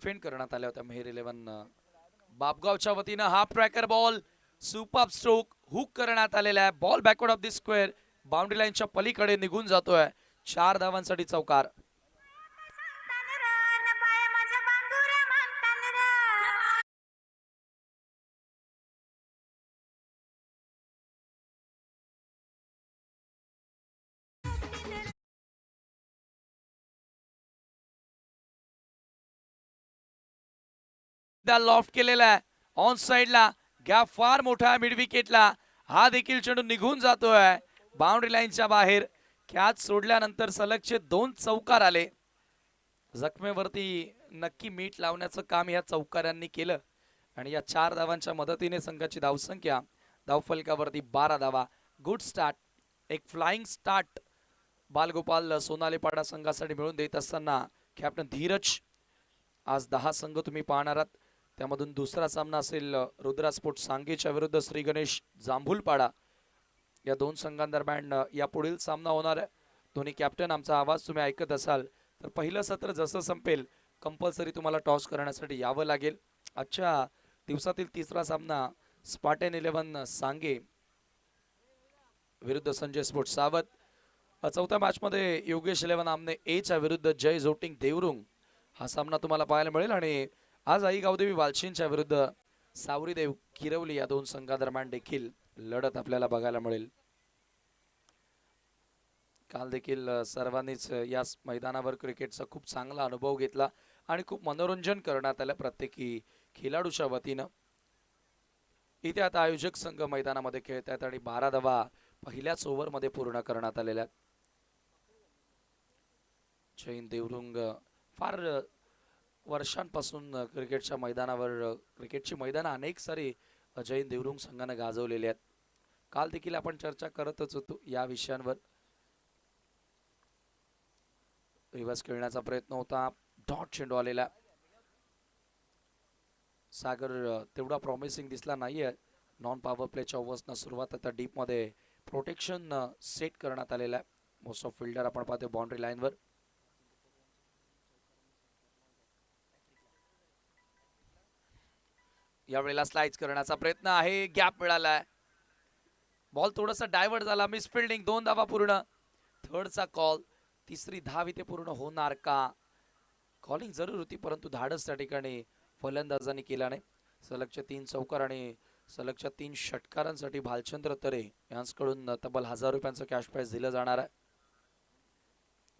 Defend करण्यात आल्या होत्या मेहर 11 बापगावच्या वतीनं. Half tracker ball, super stroke hook करण्यात आलेला आहे. Ball backward of the square, boundary लाईनच्या पलीकडे निघून जातोय. 4 धावांसाठी चौकार. लॉफ्ट केलेला आहे ऑन साइडला, गॅप फार मोठा आहे मिड विकेटला. हा देखील चेंडू निघून जातोय बाउंड्री लाईनच्या बाहेर. कॅच सोडल्यानंतर सलगचे 2 चौकार आले. जखमेवरती नक्की मीठ लावण्याचं काम या चौकारांनी केलं आणि या 4 धावांच्या मदतीने संघाची धावसंख्या धावफलकावरती 12 धावा. गुड स्टार्ट, एक फ्लाइंग स्टार्ट बालगोपाल सोनालीपाडा संघासाठी मिळून देत असताना कॅप्टन धीरज. आज 10 संघ तुम्ही पाहणार आहात, त्यामधून दुसरा सामना असेल रुद्रा स्पोर्ट्स सांगेच्या विरुद्ध श्री गणेश जांभूलपाडा. या 2 संघांदरम्यान या पुढील सामना होणार आहे. दोन्ही कॅप्टन आमचा आवाज तुम्ही ऐकत असाल तर पहिलं सत्र जसं संपेल कंपल्सरी तुम्हाला टॉस करण्यासाठी यावं लागेल. आजच्या दिवसातील तिसरा सामना स्पार्टन 11 सांगे विरुद्ध संजय स्पोर्ट्स सावत. चौथ्या मॅच मध्ये योगेश 11 आमने एच्या विरुद्ध जय जोटिंग देवरुंग हा सामना तुम्हाला पाहायला मिळेल. आणि आज आई गावदेवी वालशींच्या विरुद्ध सावरीदेव किरवली या 2 संघादरम्यान देखील लढत आपल्याला बघायला मिळेल. काल देखील सर्वांनीच या मैदानावर क्रिकेटचा खूप चांगला अनुभव घेतला आणि खूप मनोरंजन करण्यात आलं प्रत्येकी खेळाडूच्या वतीनं. इथे आता आयोजक संघ मैदानामध्ये खेळत आहेत आणि 12 धावा पहिल्याच ओव्हरमध्ये पूर्ण करण्यात आलेल्या. जैन देवरुंग फार वर्षांपासून क्रिकेटच्या मैदानावर, क्रिकेटची मैदानं अनेक सारी जैन देवरुंग संघाने गाजवलेली आहेत. काल देखील आपण चर्चा करतच होतो या विषयांवर. रिव्हर्स खेळण्याचा प्रयत्न होता, डॉट चेंडू आलेला. सागर तेवढा प्रॉमिसिंग दिसला नाहीये. नॉन पॉवर प्लेच्या ओव्हर्सना सुरुवात आता डीप मध्ये प्रोटेक्शन सेट करण्यात आलेला आहे. मोस्ट ऑफ फिल्डर आपण पाहतो बाउंड्री लाईनवर. यावेळेला स्लाइड करण्याचा प्रयत्न आहे, गॅप मिळालाय. बॉल थोडासा डायव्हर्ट झाला, मिस फिल्डिंग. 2 धावा पूर्ण. थर्डचा कॉल, तिसरी धाव इथे पूर्ण होणार का? कॉलिंग जरूर होती परंतु धाडस त्या ठिकाणी फलंदाजांनी केला नाही. सलगच्या 3 चौकार आणि सलगच्या 3 षटकारांसाठी भालचंद्र तरे यांच्याकडून तब्बल 1000 रुपयांचं कॅश प्राइज दिलं जाणार आहे.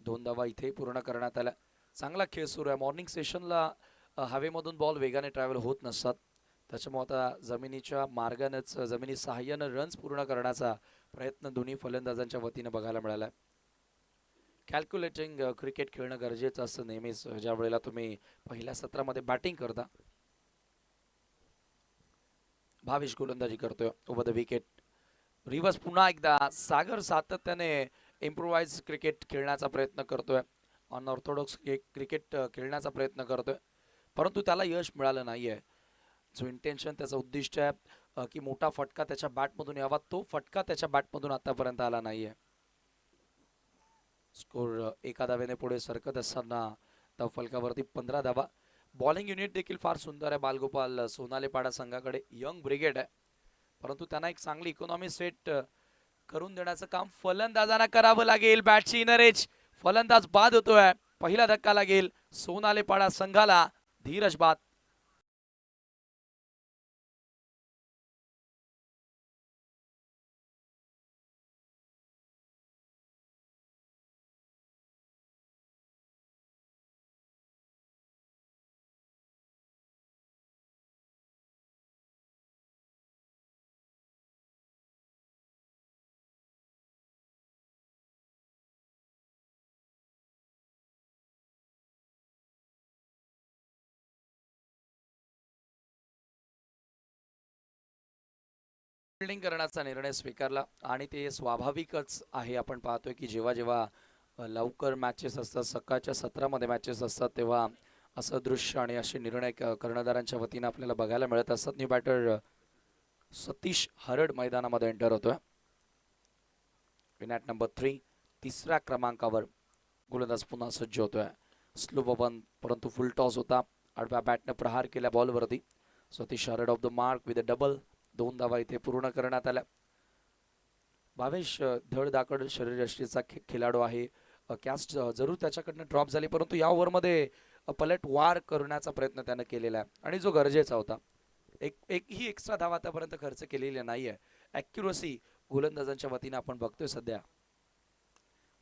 2 धावा इथे पूर्ण करण्यात आल्या. चांगला खेळ सुरू आहे. मॉर्निंग सेशनला हवेमधून बॉल वेगाने ट्रॅव्हल होत नसतात, त्याच्यामुळे आता जमिनीच्या मार्गानेच, जमिनी सहाय्याने रन्स पूर्ण करण्याचा प्रयत्न दोन्ही फलंदाजांच्या वतीने बघायला मिळाला. कॅल्क्युलेटिंग क्रिकेट खेळणं गरजेचं असतं नेहमीच ज्या वेळेला तुम्ही पहिल्या सत्रामध्ये बॅटिंग करता. भावेश गोलंदाजी करतोय ओव्हर द विकेट. रिव्हर्स पुन्हा एकदा. सागर सातत्याने इम्प्रोवाइज क्रिकेट खेळण्याचा प्रयत्न करतोय, अनऑर्थोडॉक्स क्रिकेट खेळण्याचा प्रयत्न करतोय, परंतु त्याला यश मिळालं नाहीये. जो इंटेन्शन, त्याचं उद्दिष्ट आहे की मोठा फटका त्याच्या बॅटमधून यावा, तो फटका त्याच्या बॅटमधून आतापर्यंत आला नाहीये. स्कोर 1 धावेने पुढे सरकत असताना धावफलकावरती 15 धावा. बॉलिंग युनिट देखील फार सुंदर आहे बालगोपाल सोनालीपाडा संघाकडे. यंग ब्रिगेड आहे, परंतु त्यांना एक चांगली इकॉनॉमी सेट करून देण्याचं काम फलंदाजांना करावं लागेल. बॅटची इनर एज, फलंदाज बाद होतोय. पहिला धक्का लागेल सोनालीपाडा संघाला. धीरज बाद. फिल्डिंग करण्याचा निर्णय स्वीकारला आणि ते स्वाभाविकच आहे. आपण पाहतोय की जेव्हा जेव्हा लवकर मॅचेस असतात, सकाळच्या सत्रामध्ये मॅचेस असतात, तेव्हा असं दृश्य आणि असे निर्णय कर्णधारांच्या वतीने आपल्याला बघायला मिळत असतात. न्यू बॅटर सतीश हरड मैदानामध्ये एंटर होतोय. विनॅट नंबर 3 तिसऱ्या क्रमांकावर गोलंदाज पुन्हा सज्ज होतोय. स्लो बवन, परंतु फुल टॉस होता आडव्या बॅटने प्रहार केला बॉलवरती. Satish Rede off the mark with a double. 2 धावा इथे पूर्ण करण्यात आल्या. भावेश धडधाकड शरीरयष्टीचा खेळाडू आहे. कॅस्ट जरूर त्याच्याकडनं ड्रॉप झाली, परंतु या ओव्हरमध्ये पलट वार करण्याचा प्रयत्न त्यानं केलेला आहे आणि जो गरजेचा होता. एकही एक्स्ट्रा धावा आतापर्यंत खर्च केलेली नाहीये. ॲक्युरसी गोलंदाजांच्या वतीने आपण बघतोय सध्या.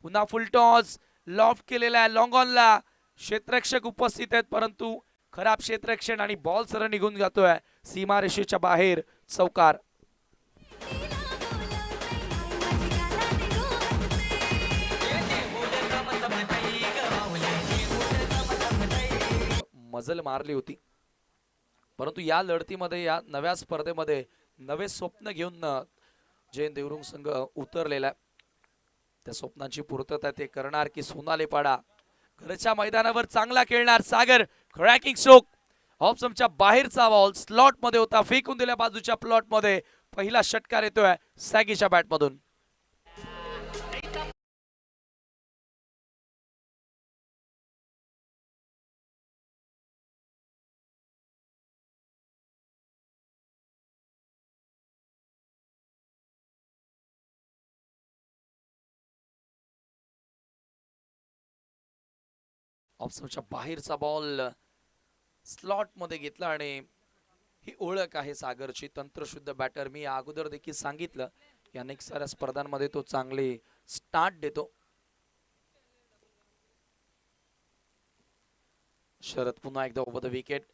पुन्हा फुल टॉस लॉफ्ट केलेला आहे लॉंग ऑनला. क्षेत्ररक्षक उपस्थित आहेत, परंतु खराब क्षेत्ररक्षण आणि बॉल सरळ निघून जातोय सीमारेषेच्या बाहेर. चौकार. मजल मारली होती, परंतु या लढतीमध्ये, या नव्या स्पर्धेमध्ये नवे स्वप्न घेऊन जैन देवरुंग संघ उतरलेला. त्या स्वप्नांची पूर्तता ते करणार की सोनाली पाडा. घरच्या मैदानावर चांगला खेळणार सागर. Cracking stroke. ऑप्शनच्या बाहेरचा बॉल स्लॉट मध्ये होता, फेकून दिल्या बाजूच्या प्लॉट मध्ये. पहिला षटकार येतोय सॅगीच्या बॅट मधून. ऑप्शनच्या बाहेरचा बॉल स्लॉट मध्ये घेतला आणि ही ओळख आहे सागरची. तंत्रशुद्ध बॅटर. मी अगोदर देखील सांगितलं की अनेक साऱ्या स्पर्धांमध्ये तो चांगली स्टार्ट देतो. शरद पुन्हा एकदा over the wicket.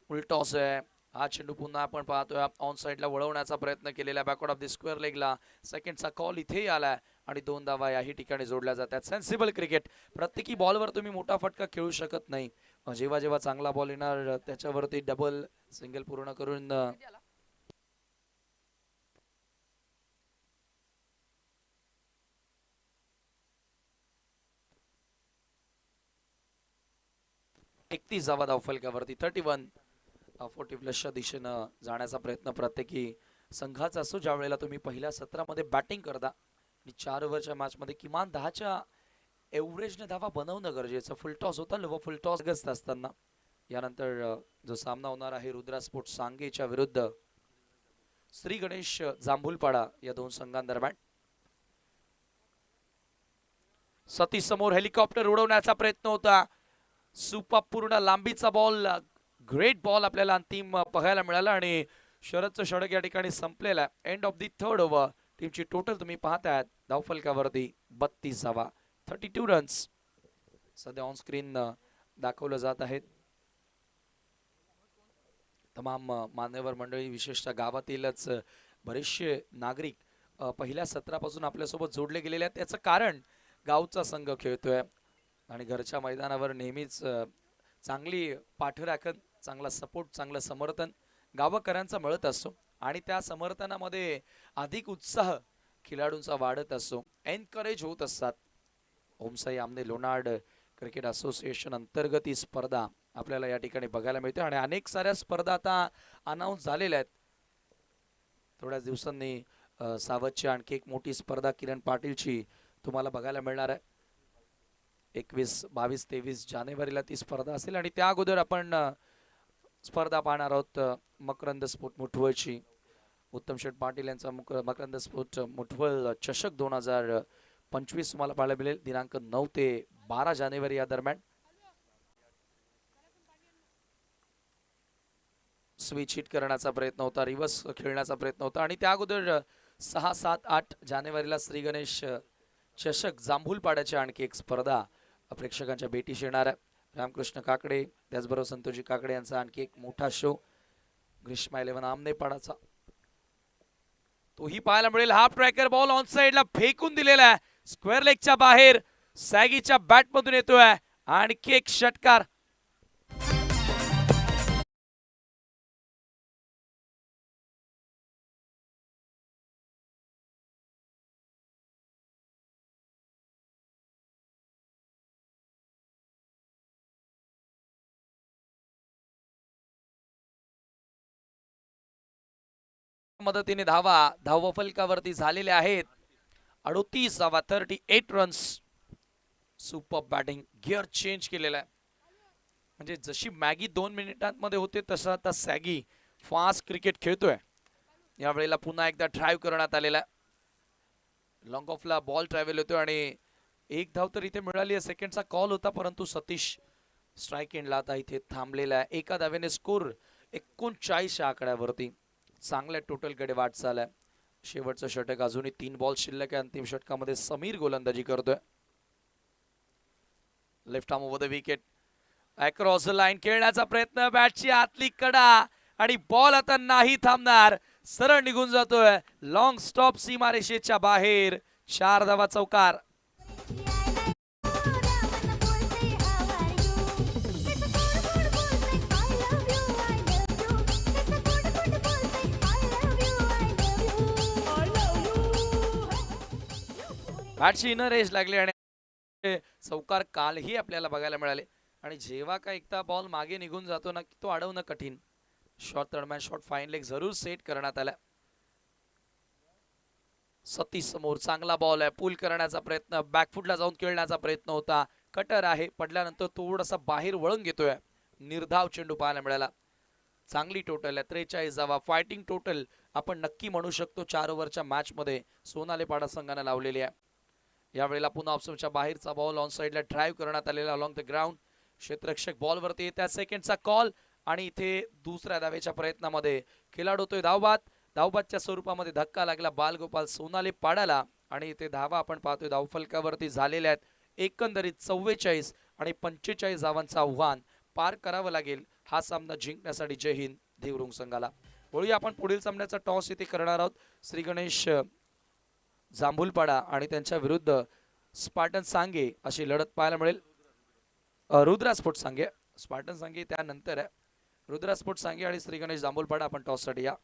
Full toss आहे. हा चेंडू पुन्हा आपण पाहतोय ऑन साइडला वळवण्याचा प्रयत्न केलेला बॅकवर्ड ऑफ द स्क्वेअर लेगला. सेकंडचा कॉल इथे आलाय आणि 2 धावा याही ठिकाणी जोडल्या जातात. Sensible cricket. प्रत्येकी बॉलवर तुम्ही मोठा फटका खेळू शकत नाही. जेव्हा जेव्हा चांगला बॉल येणार त्याच्यावरती डबल सिंगल पूर्ण करून एकतीस धावा धावफलकावरती. 31 40 प्लसच्या दिशेनं जाण्याचा प्रयत्न प्रत्येकी संघाचा असतो. ज्या वेळेला तुम्ही पहिल्या सत्रामध्ये बॅटिंग करता आणि 4 ओव्हरच्या मॅच मध्ये किमान 10च्या एव्हरेजने धावा बनवणं गरजेचं. फुल टॉस होता व फुल टॉस गस्त असताना यानंतर जो सामना होणार आहे रुद्रा स्पोर्ट्स सांगेच्या विरुद्ध श्री गणेश जांभूलपाडा या 2 संघांदरम्यान. सतीश समोर हेलिकॉप्टर उडवण्याचा प्रयत्न होता. सुपर पूर्ण लांबीचा बॉल. ग्रेट बॉल आपल्याला अंतिम बघायला मिळाला आणि शरदचं षटक या ठिकाणी संपलेलं आहे. End of the 3rd over. टीमची टोटल तुम्ही पाहताय धावफलकावरती 32 धावा. 32 रन्स सध्या ऑन स्क्रीन दाखवलं जात आहेत. तमाम मान्यवर मंडळी, विशेषतः गावातीलच बरेचसे नागरिक पहिल्या सत्रापासून आपल्यासोबत जोडले गेलेले आहेत. त्याचं कारण गावचा संघ खेळतोय आणि घरच्या मैदानावर नेहमीच चांगली पाठराखण, चांगला सपोर्ट, चांगलं समर्थन गावकऱ्यांचा मिळत असतो आणि त्या समर्थनामध्ये अधिक उत्साह खेळाडूंचा वाढत असतो. एनकरेज होत असतात. ओमसाई आमने लोणार्ड क्रिकेट असोसिएशन अंतर्गत ही स्पर्धा आपल्याला या ठिकाणी बघायला मिळते आणि अनेक साऱ्या स्पर्धा आता अनाऊन्स झालेल्या आहेत. थोड्याच दिवसांनी सावधची आणखी एक मोठी स्पर्धा किरण पाटीलची तुम्हाला बघायला मिळणार आहे. 21, 22, 23 जानेवारीला ती स्पर्धा असेल आणि त्या अगोदर आपण स्पर्धा पाहणार आहोत मकरंद स्पोर्ट मुठवळची. उत्तम शेठ पाटील यांचा मकरंद स्पोर्ट मुठवळ चषक 2025 तुम्हाला पाहायला मिळेल दिनांक 9 ते 12 जानेवारी या दरम्यान. स्विच हिट करण्याचा प्रयत्न होता, रिव्हर्स खेळण्याचा प्रयत्न होता आणि त्या अगोदर 6, 7, 8 जानेवारीला श्री गणेश चषक जांभूलपाड्याची आणखी एक स्पर्धा प्रेक्षकांच्या भेटीस येणार आहे. रामकृष्ण काकडे त्याचबरोबर संतोषजी काकडे यांचा आणखी एक मोठा शो ग्रीष्मा 11 आमनेपाडाचा तोही पाहायला मिळेल. हाफ ट्रॅकर बॉल ऑन साइडला फेकून दिलेला आहे स्क्वेअर लेगच्या बाहेर. सॅगीच्या बॅट मधून येतोय आणखी एक षटकार. मदतीने धावा फलकावरती झालेले आहेत. 38 धावा. 38 runs. Super batting. Gear change केलेला आहे म्हणजे जशी मॅगी 2 मिनिटांमध्ये होते तसं आता सॅगी फास्ट क्रिकेट खेळतोय. यावेळेला पुन्हा एकदा ड्राईव्ह करण्यात आलेला लॉंग ऑफला बॉल ट्रॅव्हल होतोय आणि एक धाव तर इथे मिळाली आहे. सेकंडचा कॉल होता परंतु सतीश स्ट्राईक एंडला आता इथे थांबलेला आहे. एका धावेने स्कोर 39 आकड्यावरती. चांगल्या टोटलकडे वाटचाल आहे. शेवटचं षटक अजूनही 3 बॉल शिल्लक आहे. अंतिम षटकामध्ये समीर गोलंदाजी करतोय. Left arm over the wicket across the line खेळण्याचा प्रयत्न बॅटची आतली कडा आणि बॉल आता नाही थांबणार. सरळ निघून जातोय लॉंग स्टॉप सीमारेषेच्या बाहेर. 4 धावा चौकार. बॅटची इनर एज लागली आणि चौकार कालही आपल्याला बघायला मिळाले. आणि जेव्हा का एकदा बॉल मागे निघून जातो ना की तो अडवणं कठीण. शॉट दरम्यान शॉट फाईन लेग जरूर सेट करण्यात आला. सतीश समोर चांगला बॉल आहे. पुल करण्याचा प्रयत्न, बॅकफुटला जाऊन खेळण्याचा प्रयत्न होता. कटर आहे, पडल्यानंतर थोडासा बाहेर वळून घेतोय. निर्धाव चेंडू पाहायला मिळाला. चांगली टोटल आहे 43 धावा. फायटिंग टोटल आपण नक्की म्हणू शकतो 4 ओव्हरच्या मॅच मध्ये सोनाली पाडा संघाने लावलेली आहे. यावेळेला पुन्हा ऑप्शनच्या बाहेरचा बॉल ऑन साइडला ड्राईव्ह करण्यात आलेला अलॉंग द ग्राउंड. क्षेत्ररक्षक बॉलवरती येत्या सेकंडचा कॉल आणि इथे दुसऱ्या धावेच्या प्रयत्नामध्ये खेळाडू होतोय धावबाद. धावबादच्या स्वरूपामध्ये धक्का लागला बालगोपाल सोनाली पाडाला आणि इथे धावा आपण पाहतोय धावफलकावरती झालेल्या आहेत. एकंदरीत 44 आणि 45 धावांचं आव्हान पार करावं लागेल हा सामना जिंकण्यासाठी. जय हिंद देवरुंग संघाला. वळूया आपण पुढील सामन्याचा टॉस इथे करणार आहोत. श्री गणेश जांभूलपाडा आणि त्यांच्या विरुद्ध स्पार्टन सांगे अशी लढत पाहायला मिळेल. रुद्रा स्पोर्ट्स सांगे, स्पार्टन सांगे त्यानंतर आहे. रुद्रा स्पोर्ट्स सांगे आणि श्री गणेश जांभूलपाडा आपण टॉस साठी या.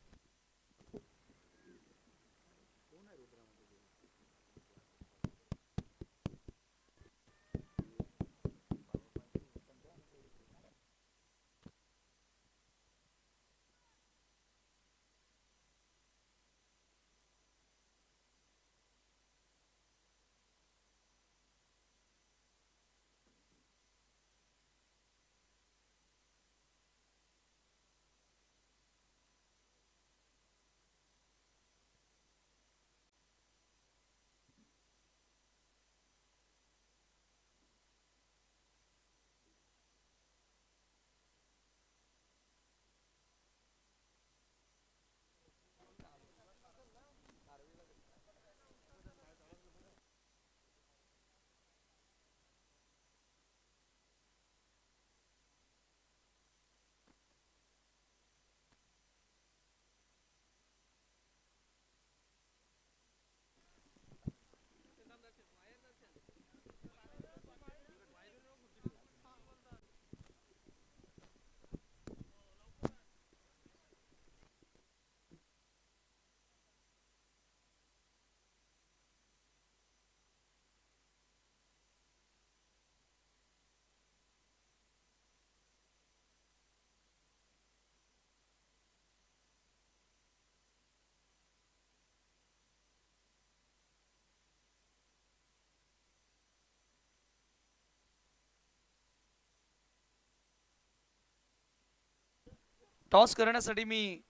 टॉस करण्यासाठी मी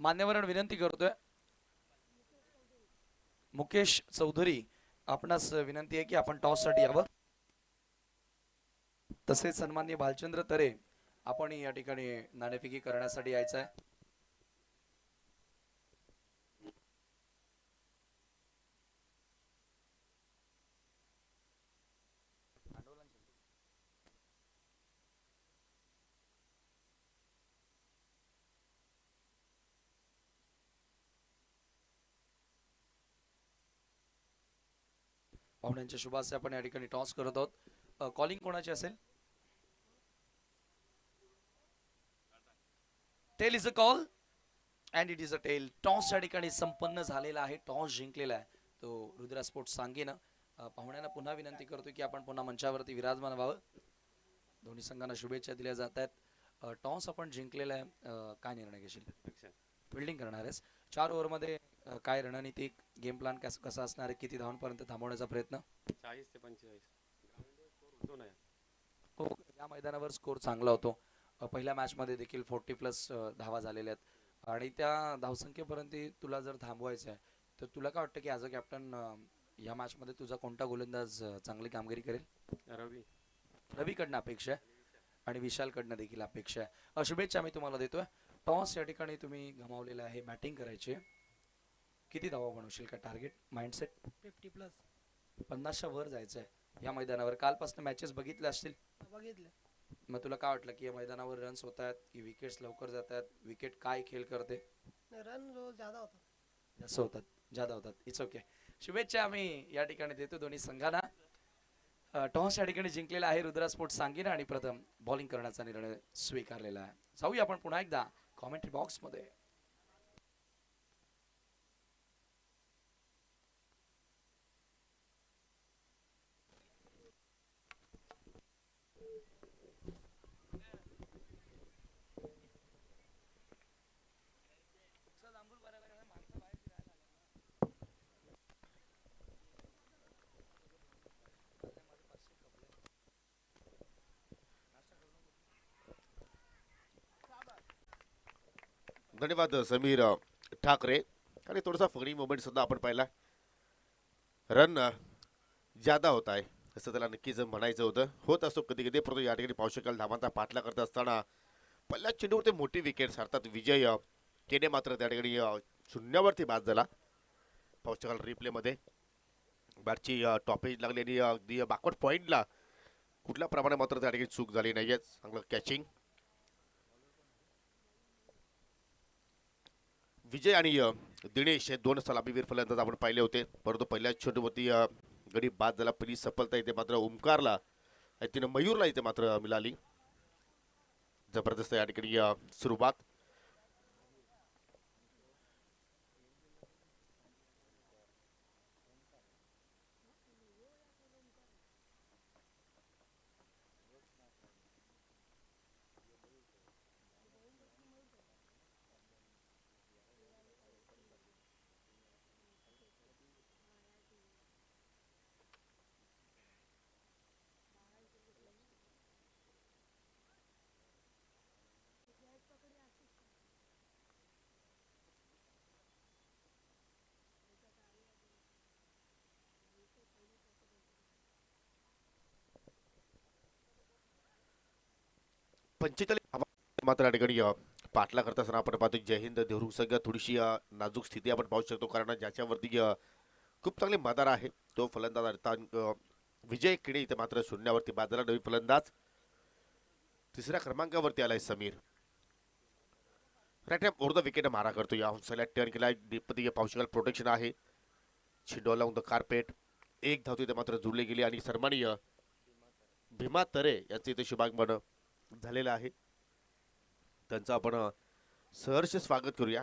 मान्यवरांना विनंती करतोय. मुकेश चौधरी आपणास विनंती आहे की आपण टॉस साठी यावं. तसेच सन्माननीय भालचंद्र तरे आपण या ठिकाणी नाणेफेकी करण्यासाठी यायचं आहे. पाहुण्यांच्या शुभाशय आपण या ठिकाणी टॉस करत आहोत. कॉलिंग कोणाची असेल? Tail is a call and it is a tail. Toss या ठिकाणी संपन्न झालेला आहे. टॉस जिंकलेला आहे तो रुद्रा स्पोर्ट्स सांगेनं. पाहुण्यांना पुन्हा विनंती करतो की आपण पुन्हा मंचावरती विराजमान व्हावं. दोन्ही संघांना शुभेच्छा दिल्या जात आहेत. टॉस आपण जिंकलेला आहे. काय निर्णय घेशील? फिल्डिंग करणार आहेस. 4 ओव्हरमध्ये काय रणनीती, गेम प्लॅन कसा असणार आहे? किती धावांपर्यंत थांबवण्याचा प्रयत्न? 40 ते 45 दोन आहे. या मैदानावर स्कोर चांगला होतो. पहिल्या मॅच मध्ये देखील 40+ धावा झालेल्या आहेत आणि त्या धावसंख्येपर्यंत तुला जर थांबवायचं आहे तर तुला काय वाटतं की ॲज अ कॅप्टन या मॅच मध्ये तुझा कोणता गोलंदाज चांगली कामगिरी करेल? रवी. रवीकडनं अपेक्षा आहे आणि विशालकडनं देखील अपेक्षा आहे. शुभेच्छा मी तुम्हाला देतोय. टॉस या ठिकाणी तुम्ही गमावलेला आहे, बॅटिंग करायची आहे. किती धावा बनवशील का टार्गेट माइंडसेट? 50+. 50च्या वर जायचं आहे या मैदानावर. कालपासून मॅचेस बघितले असतील, बघितले. मग तुला काय वाटलं की या मैदानावर रन्स होत आहेत की विकेट्स लवकर जात आहेत? विकेट काय खेळ करते? रन जो ज्यादा होता. जास्त होतात, ज्यादा होतात. It's okay. शुभेच्छा आम्ही या ठिकाणी देतो दोन्ही संघांना. टॉस या ठिकाणी जिंकलेला आहे रुद्रा स्पोर्ट्स सांगीन आणि प्रथम बॉलिंग करण्याचा निर्णय स्वीकारलेला आहे. जाऊया आपण पुन्हा एकदा कॉमेंट्री बॉक्समध्ये. धन्यवाद समीर ठाकरे. आणि थोडासा फनी मोमेंट सुद्धा आपण पाहिला. रन ज्यादा होत आहे असं त्याला नक्कीच म्हणायचं होतं. होत असतो कधी कधी, परंतु या ठिकाणी पाहू शकाल धावांचा पाठला करत असताना पहिल्या चेंडूवरती मोठी विकेट अर्थात विजय केने मात्र त्या ठिकाणी शून्यावरती बाद झाला. पाहू शकाल रिप्लेमध्ये बॅटची टॉपेज लागली आणि अगदी बॅकवर्ड पॉईंटला कुठल्या प्रमाणे मात्र त्या ठिकाणी चूक झाली नाहीये. चांगलं कॅचिंग. विजय आणि दिनेश हे दोन सलामीवीर फलंदाज आपण पाहिले होते, परंतु पहिल्या चेंडूवरती गडी बाद झाला. पहिली सफलता इथे मात्र ओमकारला आणि तिने मयूरला इथे मात्र मिळाली. जबरदस्त या ठिकाणी सुरुवात. मात्र या ठिकाणी पाठला करत असताना आपण पाहतो जय हिंद देवरुख संघ थोडीशी नाजूक स्थिती आपण पाहू शकतो, कारण ज्याच्यावरती खूप चांगले मदार आहे तो फलंदाज विजय किडे इथे मात्र शून्यावरती बाद झाला. नवीन फलंदाज तिसऱ्या क्रमांकावरती आलाय Samir. Right hand over the wicket मारा करतो. या टर्न केला. डीपमध्ये पाहू शकाल प्रोटेक्शन आहे. छिंडोला ऑन द कार्पेट. एक धाव इथे मात्र जुळली गेली आणि सन्माननीय भीमा तरे यांचं इथे शुभागमन झालेलं आहे. त्यांचं आपण सहर्ष स्वागत करूया.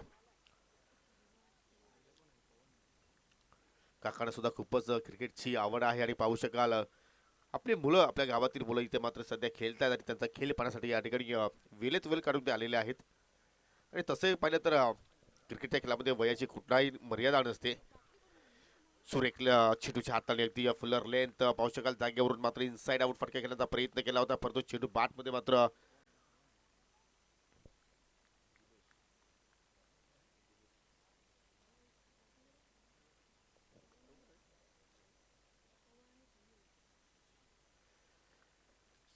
काकांना सुद्धा खूपच क्रिकेटची आवड आहे आणि पाहू शकाल आपली मुलं, आपल्या गावातील मुलं इथे मात्र सध्या खेळतात आणि त्यांचा खेळ पाहण्यासाठी या ठिकाणी वेळेत वेळ काढून ते आलेले आहेत. आणि तसे पाहिलं तर क्रिकेटच्या खेळामध्ये वयाची कुठलाही मर्यादा नसते. सुरेख चेंडूच्या हाताने अगदी फुलर लेंथ पाहू शकाल जागेवरून मात्र इनसाइड आउट फटका खेळण्याचा प्रयत्न केला होता, परंतु चेंडू बॅटमध्ये मात्र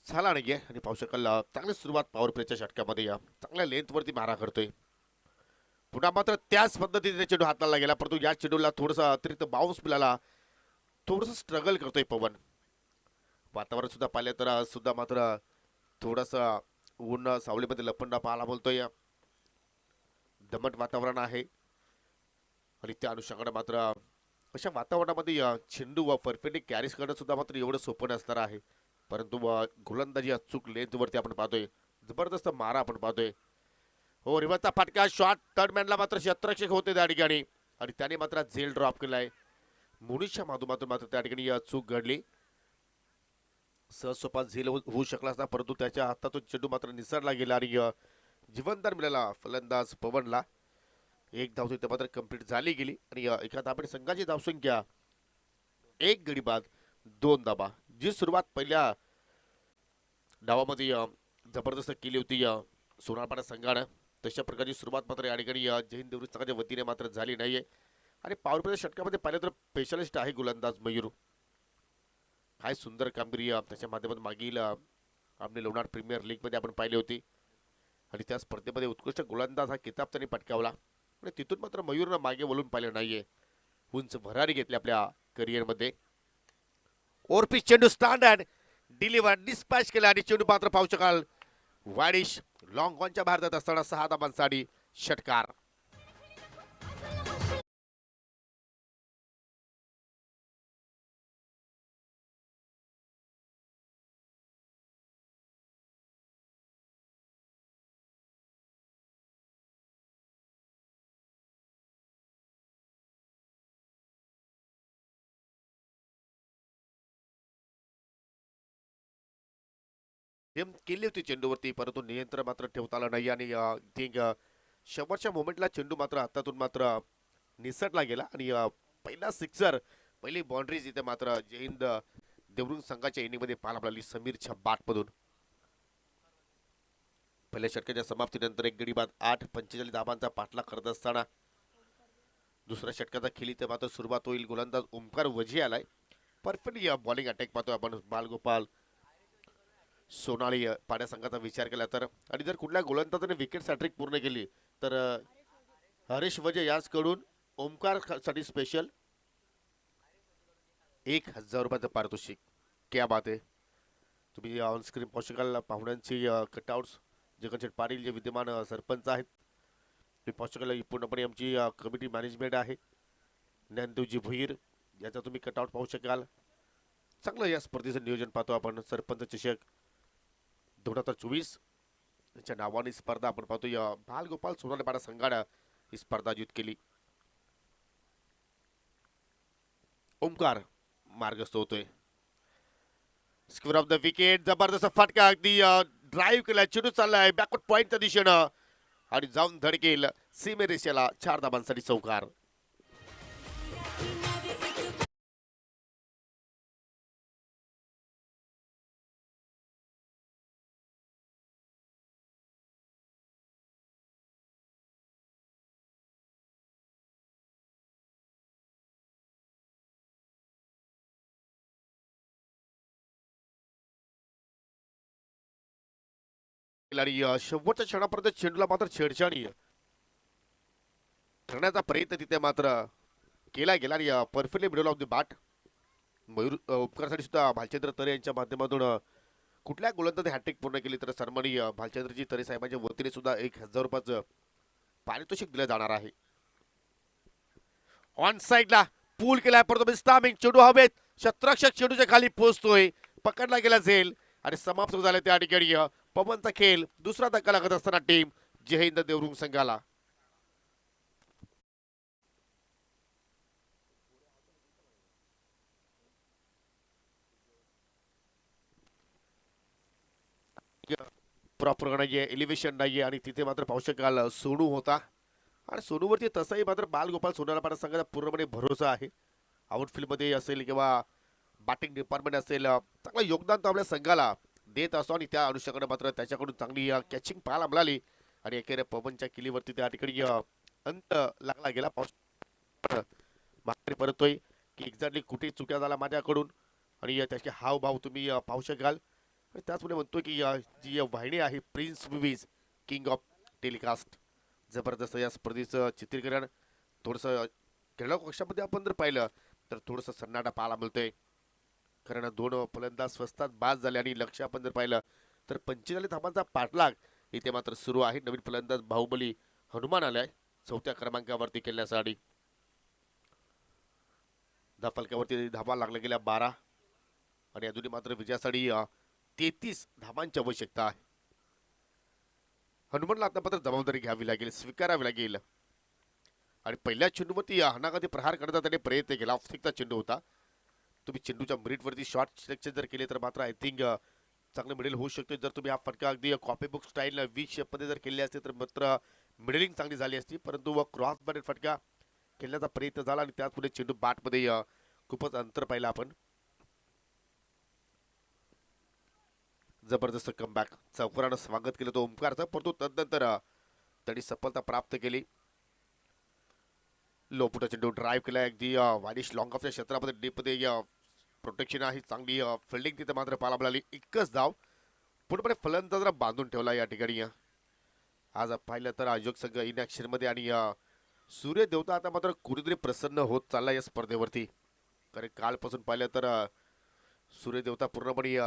झाला नाहीये. आणि पाहू शकाल चांगली सुरुवात पॉवर प्लेच्या षटकामध्ये चांगल्या लेंथवरती मारा करतोय. पुन्हा मात्र त्याच पद्धतीने चेंडू हाताला गेला, परंतु या चेंडूला थोडंसं अतिरिक्त बाउन्स मिळाला. थोडंसं स्ट्रगल करतोय पवन. वातावरण सुद्धा पाहिलं तर सुद्धा मात्र थोडंसं ऊन सावलीमध्ये लपंडा पाहायला बोलतोय. दमट वातावरण आहे आणि त्या अनुषंगाने मात्र अशा वातावरणामध्ये चेंडू व परफेक्टली कॅरीज करणं सुद्धा मात्र एवढं सोपं नसणार आहे. परंतु गोलंदाजी अचूक लेंथवरती आपण पाहतोय. जबरदस्त मारा आपण पाहतोय. हो, रिव्हर्सचा फटका शॉट थर्डमॅनला मात्र क्षेत्ररक्षक होते त्या ठिकाणी आणि त्याने मात्र झेल ड्रॉप केलाय. मुनीशच्या माध्यमातून मात्र त्या ठिकाणी चूक घडली. सहज सोपा झेल होऊ शकला असता, परंतु त्याच्या हातातून चेंडू मात्र निसरला गेला आणि जीवनदान मिळाला फलंदाज पवनला. एक धाव तिथे मात्र कंप्लीट झाली गेली आणि एका धाब्याने संघाची धावसंख्या 1 गडी बाद 2 धाबा. जी सुरुवात पहिल्या डावामध्ये जबरदस्त केली होती सोनारपाडा संघानं. तशा प्रकारची सुरुवात मात्र या ठिकाणी जय हिंद देवरुख संघाच्या वतीने मात्र झाली नाहीये. आणि पॉवर प्लेच्या षटकामध्ये पाहिलं तर स्पेशलिस्ट आहे गोलंदाज मयूर. काय सुंदर कामगिरी त्याच्या माध्यमातून मागील आपली लोणार प्रीमियर लीग मध्ये आपण पाहिली होती. आणि त्या स्पर्धेमध्ये उत्कृष्ट गोलंदाज हा किताब त्यांनी पटकावला. आणि तिथून मात्र मयूरनं मागे वळून पाहिलं नाहीये. उंच भरारी घेतली आपल्या करिअरमध्ये. ओरपीस चेंडू स्टँड अँड डिलिव्हर डिस्पॅच केला आणि चेंडू मात्र पाहू शकाल वाडिश लॉंग ऑनच्या बाहेर जात असताना 6 धाबांसाठी षटकार. गेम केली होती चेंडूवरती परंतु नियंत्रण मात्र ठेवता आलं नाही. आणि शेवटच्या मोमेंटला चेंडू मात्र हातातून मात्र निसटला गेला. आणि पहिला सिक्सर पहिली बाउंड्रीज इथे मात्र जय हिंद देवरुख संघाच्या इनिंगमध्ये पाहायला मिळाली समीरच्या बॅटमधून. पहिल्या षटकाच्या समाप्तीनंतर एक गडी बाद 8-45 धाबांचा पाठलाग करत असताना दुसऱ्या षटकाचा खेळी ते मात्र सुरुवात होईल. गोलंदाज ओमकार वझी आलाय. परफेक्ट बॉलिंग अटॅक पाहतोय आपण बालगोपाल सोनाली पाड्या संघाचा विचार केला तर. आणि जर कुठल्या गोलंदाजाने विकेट हॅट्रिक पूर्ण केली तर हरीश वजे याचकडून ओमकार साठी स्पेशल 1000 रुपयाचं पारितोषिक. क्या बात आहे. तुम्ही ऑन स्क्रीन पाहू शकाल पाहुण्यांची कटआउट्स. जगनशेठ पाटील जे विद्यमान सरपंच आहेत तुम्ही पाहू शकाल. पूर्णपणे आमची कमिटी मॅनेजमेंट आहे. ज्ञानदेवजी भुईर याचा तुम्ही कटआउट पाहू शकाल. चांगलं या स्पर्धेचं नियोजन पाहतो आपण. सरपंच चषक 2024 यांच्या नावाने स्पर्धा आपण पाहतोय. बालगोपाल सोनालीपाडा संघानं ही स्पर्धा आयोजित केली. ओमकार मार्गस्थ होतोय. Square of the wicket. जबरदस्त फटका अगदी ड्राईव्ह केला. चेंडू चाललाय बॅकवर्ड पॉइंटच्या दिशेनं आणि जाऊन धडकेल सीमेरेषेला. 4 धाबांसाठी चौकार. आणि शेवटच्या क्षणापर्यंत चेंडूला मात्र छेडछाडी करण्याचा प्रयत्न तिथे मात्र केला गेला. आणि perfectly middle of the bat Mayur उपकारासाठी सुद्धा भालचंद्र तरे यांच्या माध्यमातून कुठल्या गोलंदाजाने हॅट्रिक पूर्ण केली तर सन्माननीय भालचंद्रजी तरे साहेबांच्या वतीने सुद्धा 1000 रुपयाचं पारितोषिक दिलं जाणार आहे. ऑन साइडला पूल केलाय परंतु स्टामिंग चेंडू हवेत. शतरक्षक चेंडूच्या खाली पोहोचतोय. पकडला गेला झेल आणि समाप्त झाले त्या ठिकाणी पवनचा खेळ. दुसरा धक्का लागत असताना टीम जय हिंद देवरुख संघाला. प्रॉपर नाहीये एलिव्हेशन नाहीये. आणि तिथे मात्र पाहू शकाल सोनू होता. आणि सोनूवरती तसंही मात्र बालगोपाल सोनालीपाडा संघाचा पूर्णपणे भरोसा आहे. आउटफील्ड मध्ये असेल किंवा बॅटिंग डिपार्टमेंट असेल चांगलं योगदान तो आपल्या संघाला देत असतो. आणि त्या अनुषंगाने मात्र त्याच्याकडून चांगली कॅचिंग पाहायला मिळाली. आणि एकेरे पवनच्या किलीवरती त्या ठिकाणी अंत लागला गेला. माघारी परतोय की एक्झॅक्टली कुठे चुक्या झाला माझ्याकडून. आणि त्याचे हावभाव तुम्ही पाहू शकाल. आणि त्याचमुळे म्हणतोय की जी वाहिनी आहे prince movies king of telecast जबरदस्त या स्पर्धेचं चित्रीकरण थोडंसं खेळा कक्षामध्ये आपण जर पाहिलं तर थोडंसं सन्नाटा पाहायला मिळतोय. कारण 2 फलंदाज स्वस्तात बाद झाले. आणि लक्ष आपण जर पाहिलं तर 45 धाबांचा पाठलाग इथे मात्र सुरू आहे. नवीन फलंदाज बाहुबली हनुमान आलाय 4थ्या क्रमांकावरती खेळण्यासाठी. फलकावरती धाबा लागल्या गेल्या 12 आणि अजूनही मात्र विजयासाठी 33 धाबांची आवश्यकता आहे. हनुमानला आता मात्र जबाबदारी घ्यावी लागेल स्वीकारावी लागेल. आणि पहिल्या चेंडूवरती हानागती प्रहार करण्याचा त्याने प्रयत्न केला. ऑफस्टिकचा चेंडू होता. तुम्ही चेंडूच्या मिरिटवरती शॉर्ट सिलेक्शन जर केले तर मात्र आय थिंक चांगलं मिडल होऊ शकतो. जर तुम्ही हा फटका अगदी कॉपी बुक स्टाईल वी शेपमध्ये जर केले असते तर मात्र मिडलिंग चांगली झाली असती. परंतु क्रॉस बॅटेड फटका खेळण्याचा प्रयत्न झाला आणि त्याचपुढे चेंडू बॅटमध्ये खूपच अंतर पाहिलं आपण. जबरदस्त कमबॅक चौकारानं स्वागत केलं तो ओमकारचं, परंतु तदनंतर त्यांनी सफलता प्राप्त केली. लोपुटा चेंडू ड्राईव्ह केला अगदी वानिश लॉंग ऑफच्या क्षेत्रामध्ये डीपमध्ये प्रोटेक्शन आहे, चांगली फिल्डिंग तिथे मात्र पाहायला मिळाली. एकच धाव पुढे फलंदाजाला बांधून ठेवला या ठिकाणी. आज पाहिलं तर आयोजक संघ इनॅक्शन मध्ये आणि सूर्य देवता आता मात्र कुठेतरी प्रसन्न होत चालला या स्पर्धेवरती. कारण कालपासून पाहिलं तर सूर्य देवता पूर्णपणे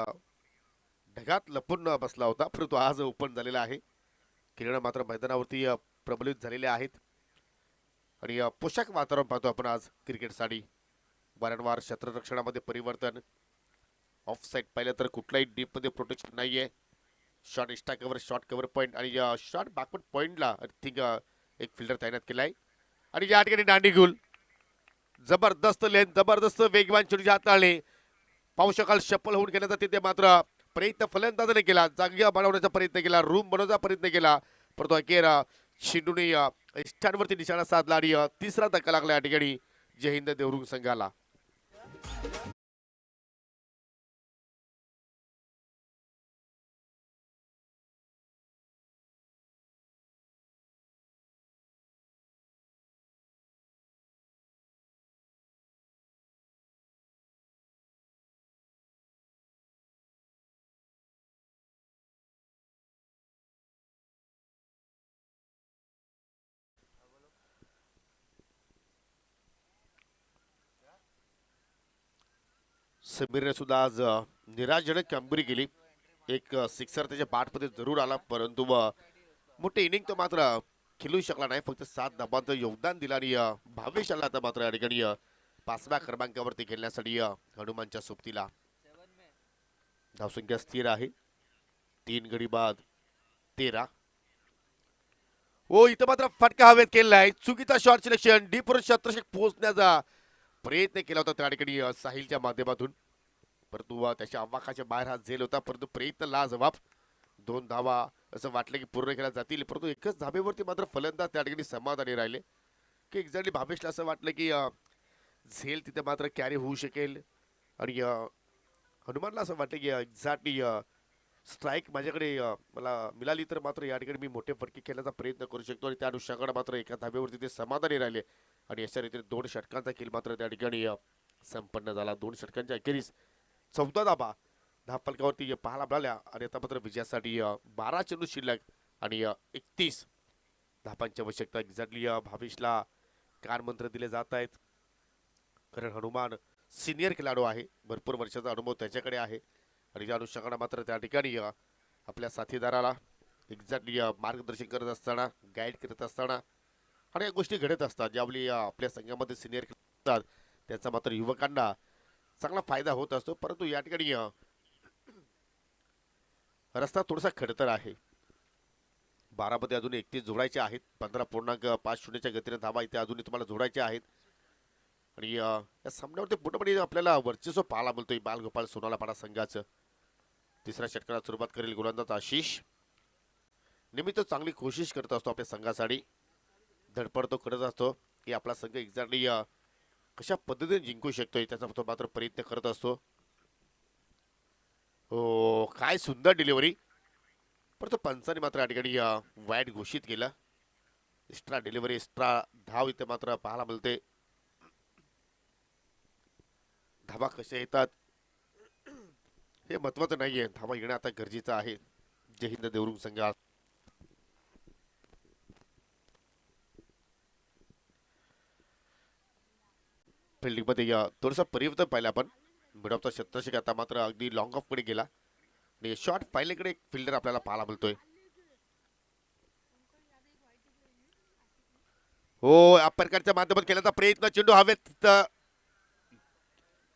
ढगात लपून बसला होता, परंतु आज ओपन झालेला आहे. किरण मात्र मैदानावरती प्रबलित झालेले आहेत आणि पोशाख वातावरण पाहतो आपण आज क्रिकेटसाठी. वारंवार क्षेत्ररक्षणामध्ये परिवर्तन, ऑफ साईड पाहिलं तर कुठलाही डीपमध्ये प्रोटेक्शन नाहीये. Short extra cover, short cover point आणि शॉर्ट बॅकवर्ड पॉईंटला थिंक एक फिल्डर तैनात केला आहे. आणि या ठिकाणी दांडी गुल, जबरदस्त लेन, जबरदस्त वेगवान चेंडू हाताळले. पाहू शकाल शफल होऊन घेण्याचा तिथे मात्र प्रयत्न फलंदाजाने केला, जागा बनवण्याचा प्रयत्न केला, रूम बनवण्याचा प्रयत्न केला, परंतु अखेर चेंडूने स्टँडवरती निशाणा साधला आणि तिसरा धक्का लागला या ठिकाणी जय हिंद देवरुंग संघाला. समीरने सुद्धा आज निराशजनक कामगिरी केली. एक सिक्सर त्याच्या बॅटमध्ये जरूर आला, परंतु मोठे इनिंग तो मात्र खेळू शकला नाही. फक्त 7 धाबांचं योगदान दिलं आणि भावेश आला आता मात्र या ठिकाणी 5व्या क्रमांकावरती खेळण्यासाठी हनुमानच्या सोबतीला. धावसंख्या स्थिर आहे, 3 गडी बाद 13. हो, इथं मात्र फटका हवेत केलाय, चुकीचा शॉट सिलेक्शन, डीप शतरक्षक पोहोचण्याचा प्रयत्न केला होता त्या ठिकाणी साहिलच्या माध्यमातून, परंतु त्याच्या आवाकाच्या बाहेर हा झेल होता. परंतु प्रयत्न लाजवाब, 2 धावा असं वाटलं की पूर्ण केल्या जातील, परंतु एकच धाबेवरती मात्र फलंदाज त्या ठिकाणी समाधानी राहिले. की एक्झॅक्टली भावेशला असं वाटलं की झेल तिथे मात्र कॅरी होऊ शकेल आणि हनुमानला असं वाटलं की एक्झॅक्टली स्ट्राईक माझ्याकडे मला मिळाली तर मात्र या ठिकाणी मी मोठे फटके खेळण्याचा प्रयत्न करू शकतो आणि त्या अनुषंगाने मात्र एका धाब्यावरती ते समाधानी राहिले आणि अशा रीतीने 2 षटकांचा खेळ मात्र त्या ठिकाणी संपन्न झाला. 2 षटकांच्या अखेरीस 14 धाबा धावफलकावरती पाहायला मिळाल्या आणि आता मात्र विजयासाठी 12 चेंडू शिल्लक आणि 31 धाबांची आवश्यकता. एक्झॅक्टली भावेशला कानमंत्र दिले जात आहेत, कारण हनुमान सिनियर खेळाडू आहे, भरपूर वर्षाचा अनुभव त्याच्याकडे आहे आणि त्या अनुषंगाने मात्र त्या ठिकाणी आपल्या साथीदाराला एक्झॅक्टली मार्गदर्शन करत असताना, गाईड करत असताना आणि या गोष्टी घडत असतात. ज्यावेळी आपल्या संघामध्ये सिनियर खेळतात त्याचा मात्र युवकांना चांगला फायदा होत असतो. परंतु या ठिकाणी रस्ता थोडासा खडतर आहे. 12 मध्ये अजून 31 जोडायचे आहेत, 15.50च्या गतीने धावा इथे अजूनही तुम्हाला जोडायचे आहेत आणि या सामन्यावरती पूर्णपणे आपल्याला वर्चस्व पाहायला मिळतोय बालगोपाळ सोनालापाडा संघाचं. तिसऱ्या षटकाला सुरुवात करेल गोलंदाज आशिष. नेहमी तो चांगली कोशिश करत असतो आपल्या संघासाठी, धडपड तो करत असतो की आपला संघ एक्झॅक्टली कशा पद्धतीने जिंकू शकतोय त्याचा तो मात्र प्रयत्न करत असतो. हो, काय सुंदर डिलिव्हरी, परंतु पंचाने मात्र या ठिकाणी वाईट घोषित केलं. एक्स्ट्रा डिलिव्हरी, एक्स्ट्रा धाव इथे मात्र पाहायला मिळते. धावा कशा येतात हे महत्वाचं नाहीये, धावा येणं आता गरजेचं आहे. जय हिंद देवरुंग संघ फिल्डिंग मध्ये थोडंसं परिवर्तन पाहिलं आपण. मिडऑफचा शतरक्षक आता मात्र अगदी लॉंग ऑफ कडे गेला आणि शॉर्ट पाहिलेकडे एक फिल्डर आपल्याला पाहायला मिळतोय. हो, अप्परकटच्या माध्यमातून खेळण्याचा प्रयत्न, चेंडू हवेत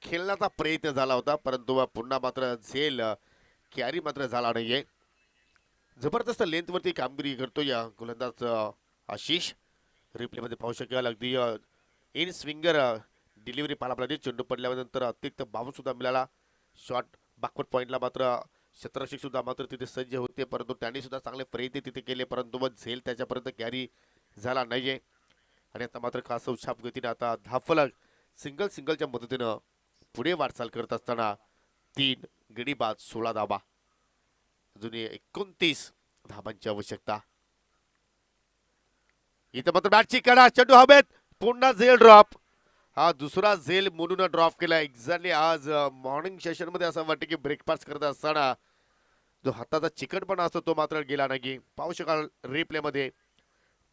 खेळण्याचा प्रयत्न झाला होता, परंतु पुन्हा मात्र झेल कॅरी मात्र झाला नाहीये. जबरदस्त लेंथ वरती कामगिरी करतो या गोलंदाज आशिष. रिप्ले मध्ये पाहू शकाल अगदी इन स्विंगर डिलिव्हरी पाहायला मिळाली. चेंडू पडल्यानंतर अतिरिक्त बाउन्स सुद्धा मिळाला. शॉर्ट बॅकवर्ड पॉइंटला मात्र शतरक्षक सुद्धा मात्र तिथे सज्ज होते, परंतु त्यांनी सुद्धा चांगले प्रयत्न तिथे केले, परंतु मग झेल त्याच्यापर्यंत कॅरी झाला नाहीये आणि आता मात्र खास छाप गतीने आता धाफलक सिंगलच्या मदतीनं पुढे वाटचाल करत असताना 3 गडी बाद 16 धाबा. अजून 29 धाबांची आवश्यकता. इथं मात्र बॅटची कडा, चेंडू हवेत, पुन्हा झेल ड्रॉप. हा दुसरा झेल म्हणून ड्रॉप केला. एक्झॅक्टली आज मॉर्निंग सेशन मध्ये असं वाटतं की ब्रेकफास्ट करत असताना जो हाताचा चिकटपणा असतो तो मात्र गेला नाही. पाहू शकाल रिप्ले मध्ये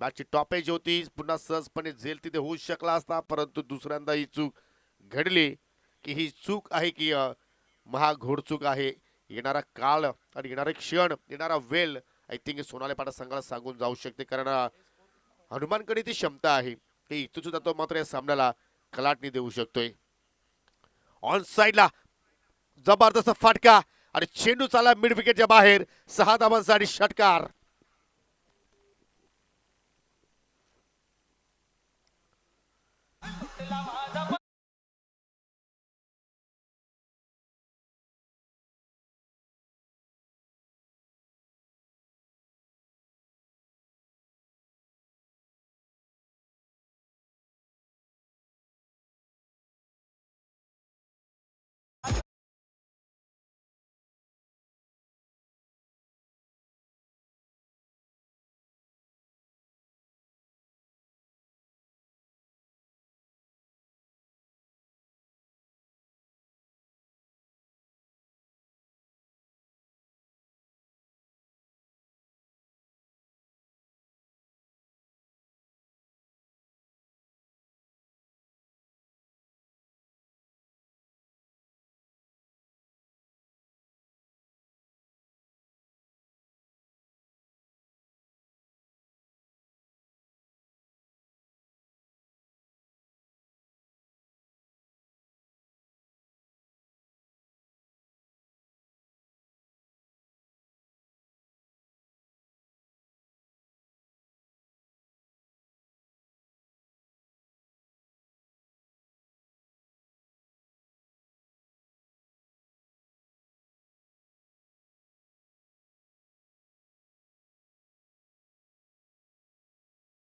बॅटची टॉप एज होती, पुन्हा सहजपणे झेल तिथे होऊ शकला असता, परंतु दुसऱ्यांदा ही चूक घडली. की ही चूक आहे की महाघोडचूक आहे. येणारा काळ आणि येणारे क्षण, येणारा वेळ आय थिंक सोनाली पाटा संघाला सांगून जाऊ शकते, कारण हनुमानकडे ती क्षमता आहे की इथून सुद्धा तो मात्र या सामन्याला कलाटणी देऊ शकतोय. ऑन साइडला जबरदस्त फटका आणि चेंडू चाला मिड विकेटच्या बाहेर. 6 धावांसाठी षटकार.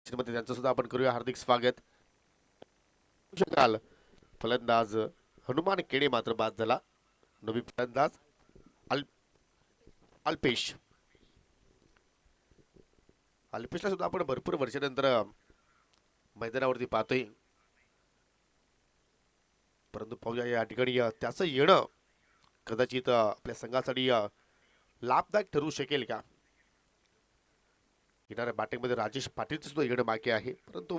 मध्ये त्यांचं सुद्धा आपण करूया हार्दिक स्वागत. काल फलंदाज हनुमान केडे मात्र बाद झाला. नवी फलंदाज अल्पेश. अल्पेशला सुद्धा आपण भरपूर वर्षानंतर मैदानावरती पाहतोय, परंतु पाहूया या ठिकाणी त्याचं येणं कदाचित आपल्या संघासाठी लाभदायक ठरू शकेल का. येणाऱ्या बॅटिंगमध्ये राजेश पाटीलचं सुद्धा येणं बाकी आहे, परंतु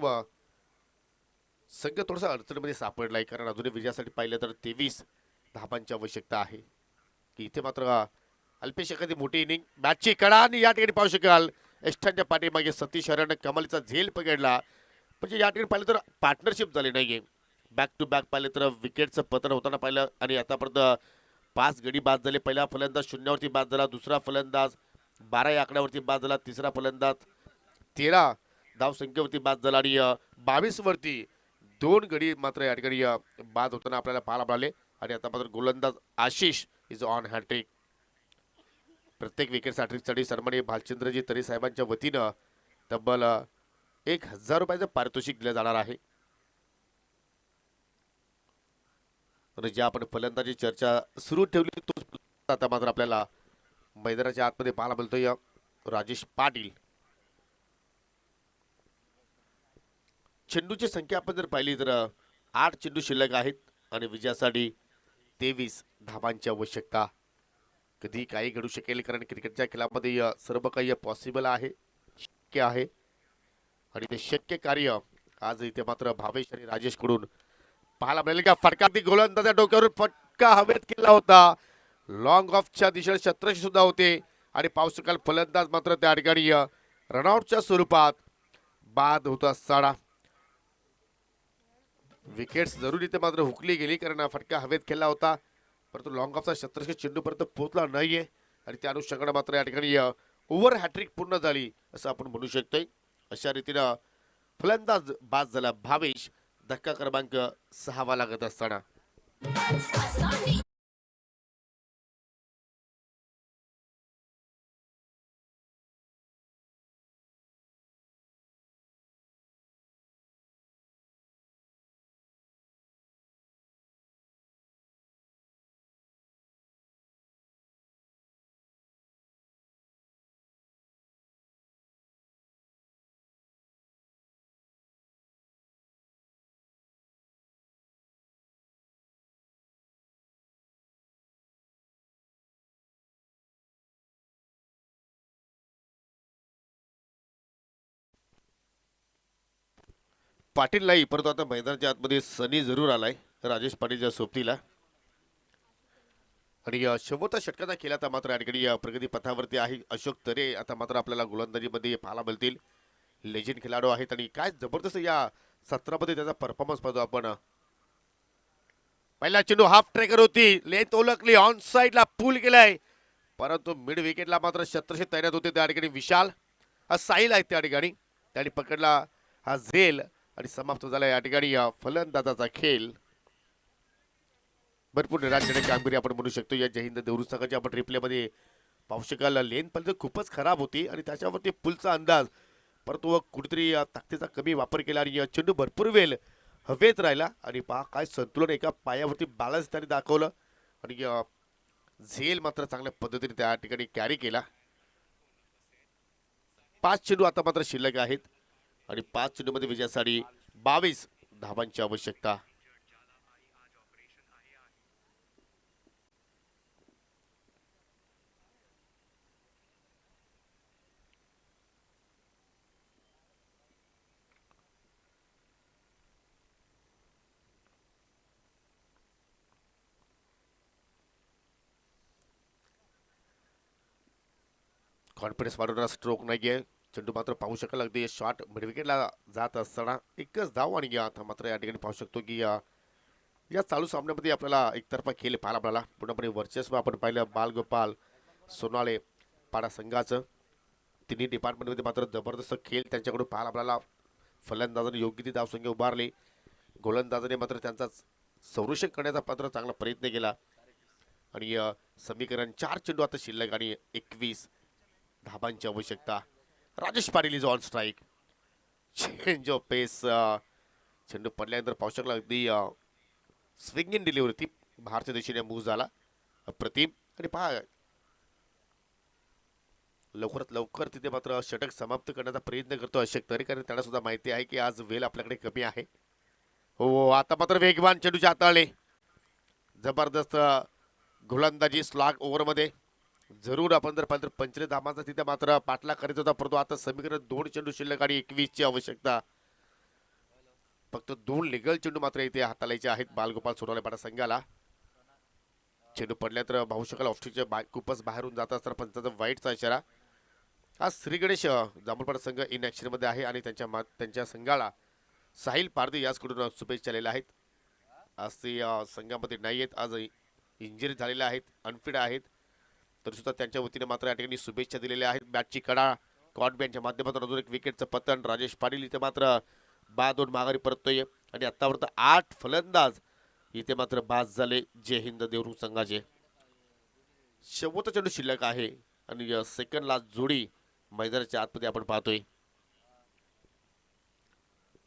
संघ थोडासा अडचणीमध्ये सापडलाय, कारण अजूनही विजयासाठी पाहिलं तर 23 धाबांची आवश्यकता आहे. की इथे मात्र अल्पेश एखादी मोठी इनिंग, मॅचची कडा आणि या ठिकाणी पाहू शकाल एष्ठांच्या पाठीमागे सतीश हरयानं कमालीचा झेल पकडला. म्हणजे या ठिकाणी पाहिलं तर पार्टनरशिप झाली नाहीये. बॅक टू बॅक पाहिलं तर विकेटचं पतन होताना पाहिलं आणि आतापर्यंत 5 गडी बाद झाले. पहिला फलंदाज 0वरती बाद झाला, दुसरा फलंदाज 12 या आकड्यावरती बाद झाला, तिसरा फलंदाज 13 धाव संख्येवरती बाद झाला आणि 22 वरती 2 गडी मात्र या ठिकाणी बाद होताना आपल्याला पाहायला मिळाले. आणि आता मात्र गोलंदाज आशिष इज ऑन हॅट्रिक. प्रत्येक विकेटसाठी साठी सन्माननीय भालचंद्रजी तरी साहेबांच्या वतीनं तब्बल 1000 रुपयाचं पारितोषिक दिलं जाणार आहे. आणि ज्या आपण फलंदाजी चर्चा सुरू ठेवली तो आता मात्र आपल्याला मैदानाच्या आतमध्ये पाहायला मिळतोय राजेश पाटील. चेंडूची संख्या आपण जर पाहिली तर 8 चेंडू शिल्लक आहेत आणि विजयासाठी 23 धावांची आवश्यकता. कधी काही घडू शकेल, कारण क्रिकेटच्या खेळामध्ये सर्व काही पॉसिबल आहे, शक्य आहे. आणि ते शक्य कार्य आज इथे मात्र भावेश आणि राजेश कडून पाहायला मिळेल का. फटका ती गोलंदाजा डोक्यावर फटका हवेत केला होता. लॉंग ऑफच्या दिशेने शतरंज सुद्धा होते आणि पाहू शकाल फलंदाज मात्र त्या ठिकाणी रनआउटच्या स्वरूपात बाद होत असताना विकेट्स जरूर इथे मात्र हुकली गेली, कारण फटका हवेत केला होता, परंतु लॉंग ऑफचा शतरंज चेंडू पर्यंत पोहोचला नाहीये आणि त्या अनुषंगाने मात्र या ठिकाणी ओव्हर हॅट्रिक पूर्ण झाली असं आपण म्हणू शकतोय. अशा रीतीनं फलंदाज बाद झाला भावेश, धक्का क्रमांक 6 लागत असताना. पाटील नाही, परंतु आता मैदानाच्या आतमध्ये सनी जरूर आलाय राजेश पाटीलच्या सोबतीला. आणि शेवटचा षटकाचा केला तर मात्र या ठिकाणी प्रगती पथावरती आहे अशोक तरे. आता मात्र आपल्याला गोलंदाजीमध्ये पाहायला मिळतील. लेजेंड खेळाडू आहेत आणि काय जबरदस्त या सत्रामध्ये त्याचा परफॉर्मन्स पाहतो आपण. पहिला चेंडू हाफ ट्रेकर होती, लेंथ ओळखली, ऑन साइडला पूल केलाय, परंतु मिड विकेटला मात्र शतरशी तैनात होते त्या ठिकाणी विशाल. हा साहिल आहे त्या ठिकाणी, त्याने पकडला हा झेल आणि समाप्त झाला या ठिकाणी फलंदाजाचा खेळ. भरपूर निराशजनक कामगिरी आपण म्हणू शकतो या जय हिंद देवरू संघाची. आपण रिप्लेमध्ये पाहू शकाल लेन पण खूपच खराब होती आणि त्याच्यावरती पुलचा अंदाज, परंतु कुठेतरी ताकदीचा कमी वापर केला आणि चेंडू भरपूर वेळ हवेत राहिला आणि पहा काय संतुलन एका पायावरती बॅलन्स त्यांनी दाखवलं आणि झेल मात्र चांगल्या पद्धतीने त्या ठिकाणी कॅरी केला. 5 चेंडू आता मात्र शिल्लक आहेत आणि 5 चेंडूमध्ये विजयासाठी 22 धावांची आवश्यकता. कॉन्फिडन्स वाढवणारा स्ट्रोक नाहीये. चेंडू मात्र पाहू शकाल अगदी शॉट मिड विकेटला जात असताना एकच धाव आणि आता मात्र या ठिकाणी पाहू शकतो की या चालू सामन्यामध्ये आपल्याला एकतर्फा खेळ पाहायला मिळाला. पूर्णपणे वर्चस्व आपण पाहिलं बालगोपाल सोनाळे पाडा संघाचं. तिन्ही डिपार्टमेंटमध्ये मात्र जबरदस्त खेळ त्यांच्याकडून पाहायला मिळाला. फलंदाजाने योग्य ती धावसंख्या उभारली, गोलंदाजाने मात्र त्यांचा संरक्षण करण्याचा मात्र चांगला प्रयत्न केला आणि समीकरण 4 चेंडू आता शिल्लक आणि 21 धाबांची आवश्यकता. Rajesh Patil is on strike. Change of pace, चेंडू पडल्यानंतर पाहू शकला अगदी स्विंग इन डिलिव्हरी ती भारतीय दिशेने मूव्ह झाला अप्रतिम. आणि पहा लवकरात लवकर तिथे मात्र षटक समाप्त करण्याचा प्रयत्न करतो अशोक तरी, कारण त्यांना सुद्धा माहिती आहे की आज वेळ आपल्याकडे कमी आहे. हो आता मात्र वेगवान चेंडूचे हाताळले, जबरदस्त गोलंदाजी स्लॉग ओव्हरमध्ये. जरूर आपण जर पाहिलं 45 धावांचा तिथे मात्र पाठला करीत होता, परंतु आता समीकरण 2 चेंडू शिल्लक आणि 21 ची आवश्यकता. फक्त 2 लिगल चेंडू मात्र इथे हाताळायचे आहेत बालगोपाल सोनवणे पाडा संघाला. चेंडू पडल्या तर पाहू शकाल ऑस्ट्रेलियाच्या खूपच बाहेरून जात असताना पंचाचा वाईटचा इशारा. आज श्री गणेश जांभूळपाडा संघ इन ऍक्शन मध्ये आहे आणि त्यांच्या संघाला साहिल पारदी याचकडून शुभेच्छा आलेल्या आहेत. आज ते संघामध्ये नाही आहेत, आज इंजरी झालेल्या आहेत, अनफिट आहेत, तर सुद्धा त्यांच्या वतीने मात्र या ठिकाणी शुभेच्छा दिलेल्या आहेत. बॅटची कडा कॉटबॅनच्या माध्यमातून अजून एक विकेटचं पतन. राजेश पाटील इथे मात्र बाद होऊन माघारी परततोय आणि आतापर्यंत 8 फलंदाज इथे मात्र बाद झाले जय हिंद देवरू संघाचे. शेवटचा चेंडू शिल्लक आहे आणि सेकंड लास्ट जोडी मैदानाच्या आतमध्ये आपण पाहतोय.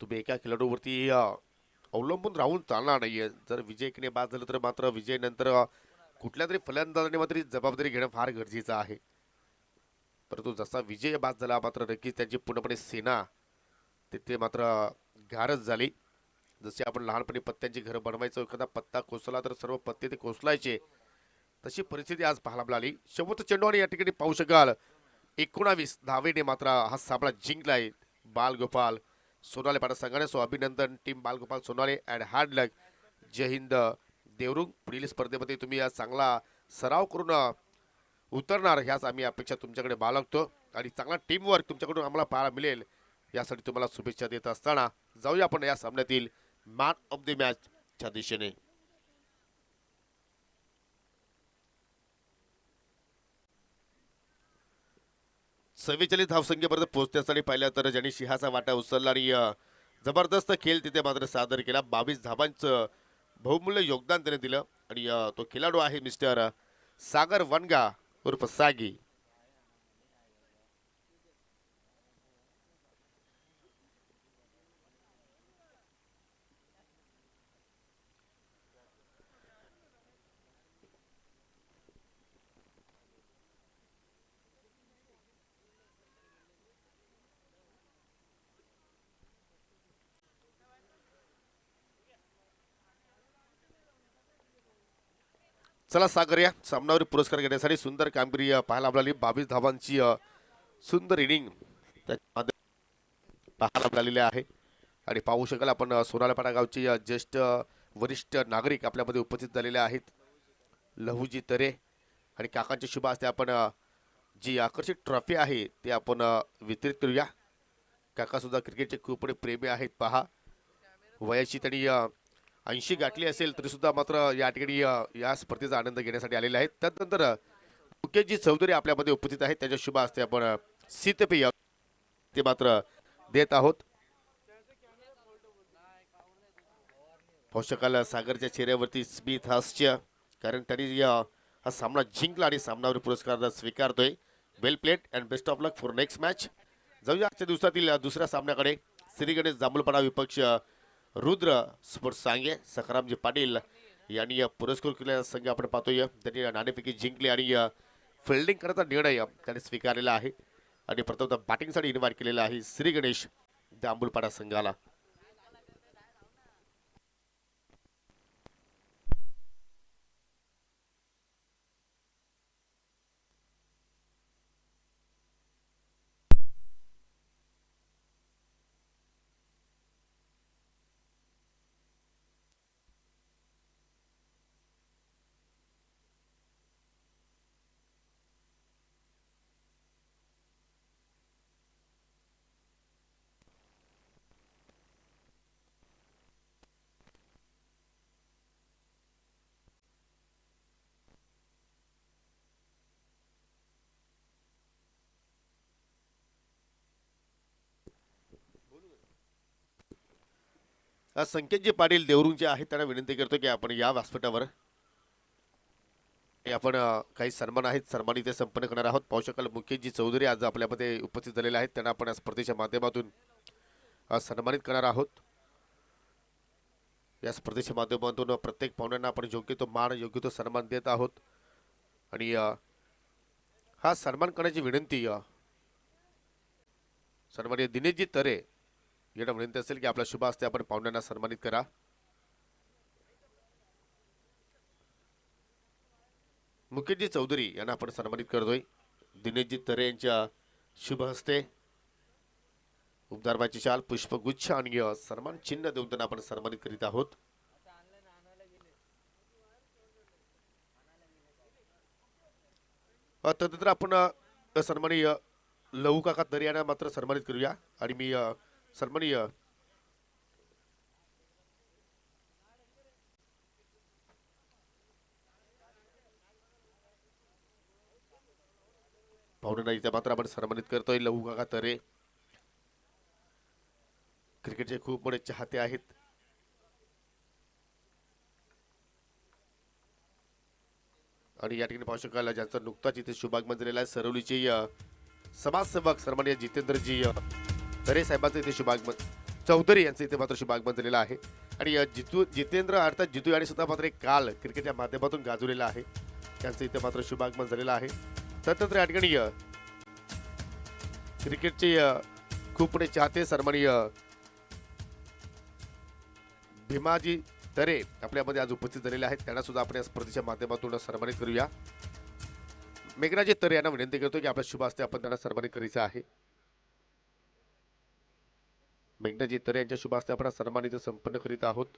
तुम्ही एका खेळाडूवरती अवलंबून राहून चालणार नाहीये. जर विजय किने बाद झालं तर मात्र विजय नंतर कुठल्या तरी फलंदाजाने मात्र जबाबदारी घेणं फार गरजेचं आहे. परंतु जसा विजय बाद झाला मात्र नक्कीच त्यांची पूर्णपणे सेना तिथे मात्र गारज झाली. जसे आपण लहानपणी पत्त्यांची घरं बनवायचो, एखादा पत्ता कोसळला तर सर्व पत्ते ते कोसळायचे, तशी परिस्थिती आज पाहायला मिळाली. शेवटचा चेंडू आणि या ठिकाणी पाहू शकाल 19 धावेने मात्र हा सामना जिंकलाय बालगोपाल सोनाले पाडा संघाने. सो अभिनंदन टीम बालगोपाल सोनाले अँड हार्ड लक जय हिंद देवरुंग. पुढील स्पर्धेमध्ये तुम्ही आज चांगला सराव करून उतरणार ह्याच आम्ही अपेक्षा तुमच्याकडे बाळगतो आणि चांगला टीम वर्क तुमच्याकडून आम्हाला पाहायला मिळेल यासाठी तुम्हाला शुभेच्छा देत असताना जाऊया आपण या सामन्यातील मॅन ऑफ द मॅच च्या दिशेने. चव्वेचाळीस धावसंख्येपर्यंत पोहोचण्यासाठी पाहिलं तर ज्यांनी सिंहाचा वाटा उचलला आणि जबरदस्त खेळ तिथे मात्र सादर केला. 22 धावांचं बहुमूल्य योगदान त्याने दिलं आणि तो खेळाडू आहे मिस्टर सागर वनगा उर्फ सागी. चला सागर या सामन्यावर पुरस्कार घेण्यासाठी सुंदर कामगिरी पाहायला मिळाली. 22 धावांची सुंदर इनिंग पाहायला मिळालेली आहे आणि पाहू शकाल आपण सोनालपाडा गावचे ज्येष्ठ वरिष्ठ नागरिक आपल्यामध्ये उपस्थित झालेले आहेत. लहूजी तरे आणि काकांच्या शुभ हस्ते आपण जी आकर्षक ट्रॉफी आहे ते आपण वितरित करूया. काका सुद्धा क्रिकेटचे खूप मोठे प्रेमी आहेत. पहा वयाची त्यांनी 80 गाठली असेल तरी सुद्धा मात्र या ठिकाणी या स्पर्धेचा आनंद घेण्यासाठी आलेले आहेत. त्यानंतर मुकेशजी चौधरी आपल्यामध्ये उपस्थित आहेत. त्यांच्या शुभ हस्ते आपण शीतपेय ते मात्र देत आहोत. पोषकाला सागरच्या चेहऱ्यावरती स्मित हास्य, कारण त्यांनी हा सामना जिंकला आणि सामनावर पुरस्कार स्वीकारतोय. Well played and best of luck for next match. जाऊया आजच्या दिवसातील दुसऱ्या सामन्याकडे. श्री गणेश जांभूलपाडा विपक्ष रुद्र स्पोर्ट्स सांगे. सखारामजी पाटील यांनी पुरस्कृत केलेला संघ आपण पाहतोय. त्यांनी नाणेफेकी जिंकली आणि फिल्डिंग करण्याचा निर्णय त्यांनी स्वीकारलेला आहे आणि प्रथमतः बॅटिंगसाठी इन्व्हाइट केलेला आहे श्री गणेश जांभूलपाडा संघाला. संकेतजी पाटील देवरूंचे आहेत. त्यांना विनंती करतो की आपण या व्यासपीठावर आपण काही सन्मान आहेत सन्मान इथे संपन्न करणार आहोत. पाहू शकाल मुकेशजी चौधरी आज आपल्यामध्ये उपस्थित झालेले आहेत. त्यांना आपण या स्पर्धेच्या माध्यमातून सन्मानित करणार आहोत. या स्पर्धेच्या माध्यमातून प्रत्येक पाहुण्यांना आपण योग्य तो मान योग्य तो सन्मान देत आहोत आणि हा सन्मान करण्याची विनंती सन्माननीय दिनेशजी तरे यांना विनंती असेल की आपल्या शुभ हस्ते आपण पाहुण्यांना सन्मानित करा. मुकेशजी चौधरी यांना आपण सन्मानित करतोय. दिनेशजी तरे यांच्या शुभ हस्ते उबदारबाची शाल पुष्पगुच्छ आणि सन्मान चिन्ह देऊन त्यांना आपण सन्मानित करीत आहोत. तदनंतर आपण सन्माननीय लहू काका तरे यांना मात्र सन्मानित करूया आणि मी सन्माननीय पाहुण्यांना इथे मात्र आपण सन्मानित करतोय. लहू काका तरे क्रिकेटचे खूप मोठे चाहते आहेत. आणि या ठिकाणी पाहू शकाल ज्यांचा नुकताच इथे शुभागमन झालेला आहे सरवलीचे समाजसेवक सन्माननीय जितेंद्रजी तरे साहेबांचं इथे शुभागमन चौधरी यांचं इथे मात्र शुभागमन झालेलं आहे. आणि जितेंद्र अर्थात जितू यांनी सुद्धा मात्र एक काल क्रिकेटच्या माध्यमातून गाजवलेला आहे. त्यांचं इथे मात्र शुभागमन झालेलं आहे. त्यानंतर या ठिकाणी क्रिकेटचे खूप मोठे चाहते सन्माननीय भीमाजी तरे आपल्यामध्ये आज उपस्थित झालेले आहेत. त्यांना सुद्धा आपण या स्पर्धेच्या माध्यमातून सन्मानित करूया. मेघराजी तरे यांना विनंती करतो की आपल्या शुभ हस्ते आपण त्यांना सन्मानित करायचं आहे. मेघनाजी तरे यांच्या शुभ हस्ते आपण सन्मानित संपन्न करीत आहोत.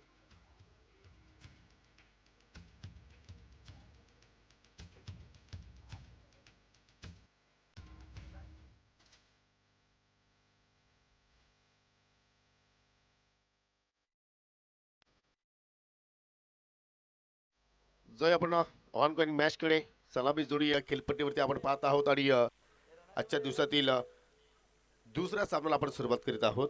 जो आपण ऑन गोइंग मॅच कडे सलामी जोडी या खेळपट्टीवरती आपण पाहत आहोत आणि आजच्या दिवसातील दुसऱ्या सामन्याला आपण सुरुवात करीत आहोत.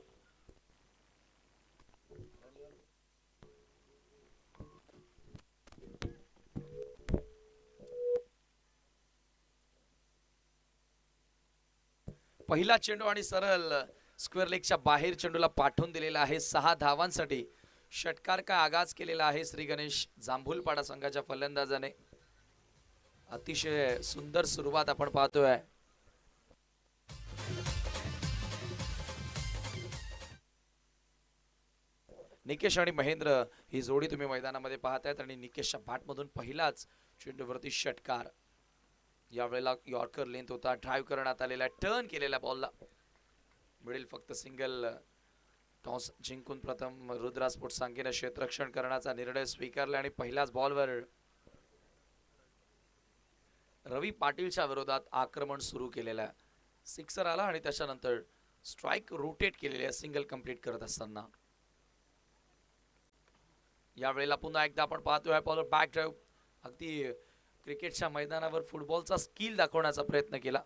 पहिला चेंडू आणि सरळ स्क्वेअर लेगच्या बाहेर चेंडूला पाठवून दिलेला आहे 6 धावांसाठी. षटकार का आगाज केलेला आहे श्री गणेश जांभूलपाडा संघाच्या फलंदाजाने. अतिशय सुंदर सुरुवात आपण पाहतोय. निकेश आणि महेंद्र ही जोडी तुम्ही मैदानामध्ये पाहतायत आणि निकेशच्या बॅटमधून पहिलाच चेंडूवरती षटकार. यावेळेला यॉर्कर लेंथ होता, ड्राईव्ह करण्यात आलेला, टर्न केलेल्या बॉलला मिडल फक्त सिंगल टॉस जिंकून प्रथम रुद्रा स्पोर्ट्स सांगेने क्षेत्ररक्षण करण्याचा निर्णय स्वीकारला आणि पहिल्याच बॉलवर रवी पाटीलच्या विरोधात आक्रमण सुरू केलेलं आहे. सिक्सर आला आणि त्याच्यानंतर स्ट्राइक रोटेट केलेली आहे सिंगल कंप्लीट करत असताना. यावेळेला पुन्हा एकदा आपण पाहतोय बॉलर बॅक ड्राईव्ह. अगदी क्रिकेटच्या मैदानावर फुटबॉलचा स्किल दाखवण्याचा प्रयत्न केला.